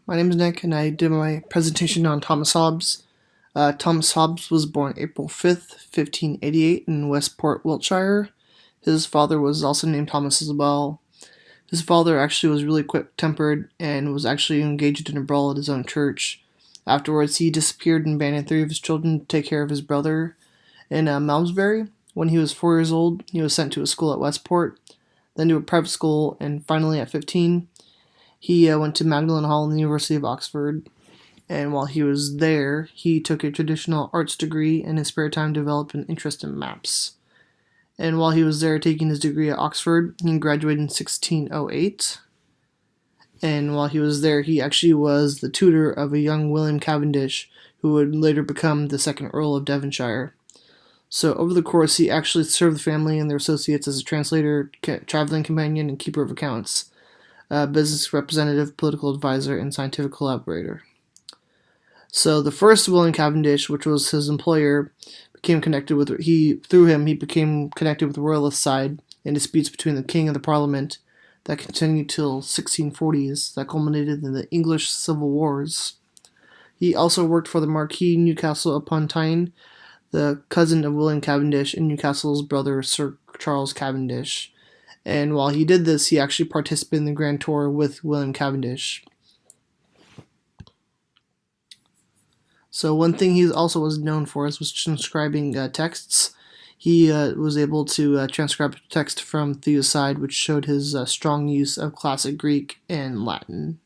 My name is Nick, and I did my presentation on Thomas Hobbes. Thomas Hobbes was born April 5th, 1588 in Westport, Wiltshire. His father was also named Thomas as well. His father actually was really quick-tempered and was actually engaged in a brawl at his own church. Afterwards, he disappeared and abandoned three of his children to take care of his brother in Malmesbury. When he was 4 years old, he was sent to a school at Westport, then to a private school, and finally at 15, he went to Magdalen Hall in the University of Oxford, and while he was there, he took a traditional arts degree and in his spare time developed an interest in maps. And while he was there taking his degree at Oxford, he graduated in 1608. And while he was there, he actually was the tutor of a young William Cavendish, who would later become the second Earl of Devonshire. So over the course, he actually served the family and their associates as a translator, traveling companion, and keeper of accounts, business representative, political advisor, and scientific collaborator. So the first William Cavendish, which was his employer, became connected with he became connected with the royalist side in disputes between the king and the parliament that continued till 1640s, that culminated in the English Civil Wars. He also worked for the Marquis Newcastle upon Tyne, the cousin of William Cavendish and Newcastle's brother Sir Charles Cavendish. And while he did this, he actually participated in the Grand Tour with William Cavendish. So one thing he also was known for was transcribing texts. He was able to transcribe text from Theoside, which showed his strong use of classic Greek and Latin.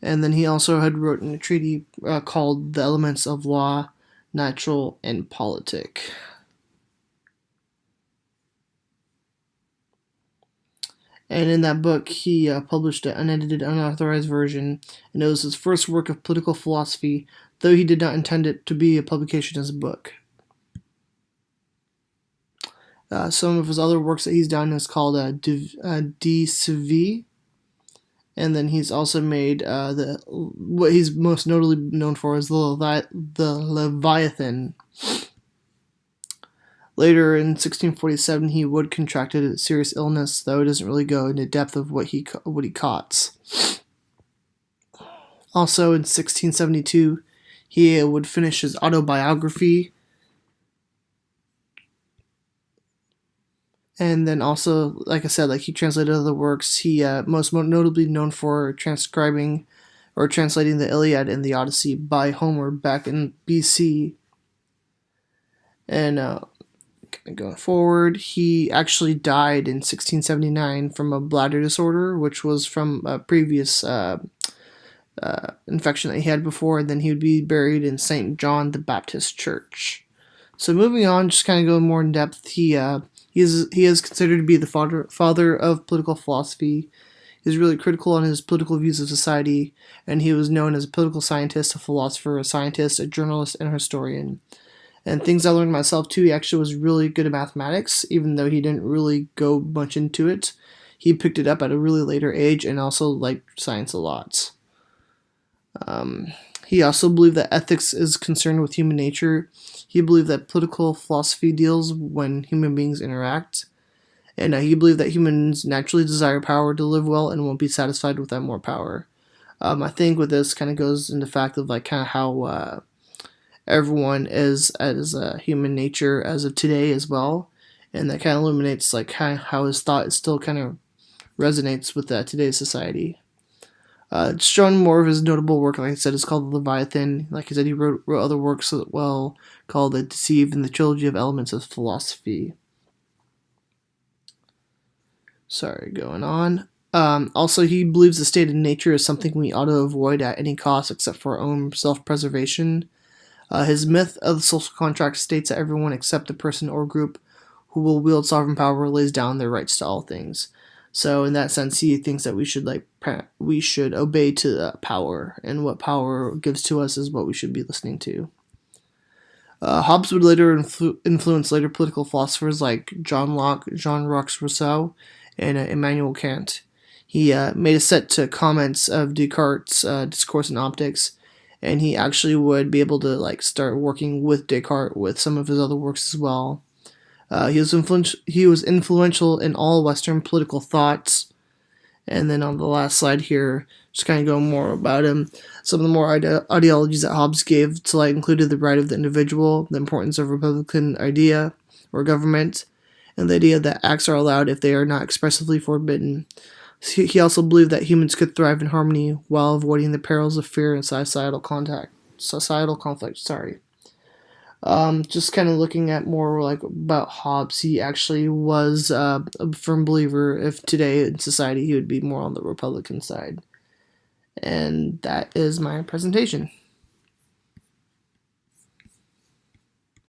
And then he also had written a treaty called The Elements of Law, Natural, and Politic. And in that book, he published an unedited, unauthorized version, and it was his first work of political philosophy, though he did not intend it to be a publication as a book. Some of his other works that he's done is called De Civi, and then he's also made what he's most notably known for is the Leviathan. Later in 1647, he would contracted a serious illness, though it doesn't really go into depth of what he caught. Also in 1672, he would finish his autobiography, and then also, like I said, he translated other works. He most notably known for transcribing or translating the Iliad and the Odyssey by Homer back in BC. And going forward, he actually died in 1679 from a bladder disorder, which was from a previous infection that he had before, and then he would be buried in St. John the Baptist Church. So moving on, just kind of going more in depth, he is considered to be the father of political philosophy. He's really critical on his political views of society, and he was known as a political scientist, a philosopher, a scientist, a journalist, and a historian. And things I learned myself too, he actually was really good at mathematics, even though he didn't really go much into it. He picked it up at a really later age and also liked science a lot. He also believed that ethics is concerned with human nature. He believed that political philosophy deals when human beings interact. And he believed that humans naturally desire power to live well and won't be satisfied without more power. I think with this kind of goes into the fact of how everyone is as a human nature as of today as well, and that kind of illuminates how his thought still kind of resonates with today's society. Showing more of his notable work, like I said, is called The Leviathan. Like I said, he wrote other works as well called The Deceived and the Trilogy of Elements of Philosophy. Sorry, going on. Also, he believes the state of nature is something we ought to avoid at any cost except for our own self-preservation. His myth of the social contract states that everyone except the person or group who will wield sovereign power lays down their rights to all things. So in that sense, he thinks that we should obey to power, and what power gives to us is what we should be listening to. Hobbes would later influence later political philosophers like John Locke, Jean-Jacques Rousseau, and Immanuel Kant. He made a set to comments of Descartes' Discourse in Optics, and he actually would be able to start working with Descartes with some of his other works as well. He was influential in all Western political thoughts, And then on the last slide here, just kind of go more about him. Some of the more ideologies that Hobbes gave to light included the right of the individual, the importance of republican idea or government, and the idea that acts are allowed if they are not expressly forbidden. He also believed that humans could thrive in harmony while avoiding the perils of fear and societal conflict. Just kind of looking at more like about Hobbes, he actually was a firm believer. If today in society, he would be more on the Republican side. And that is my presentation.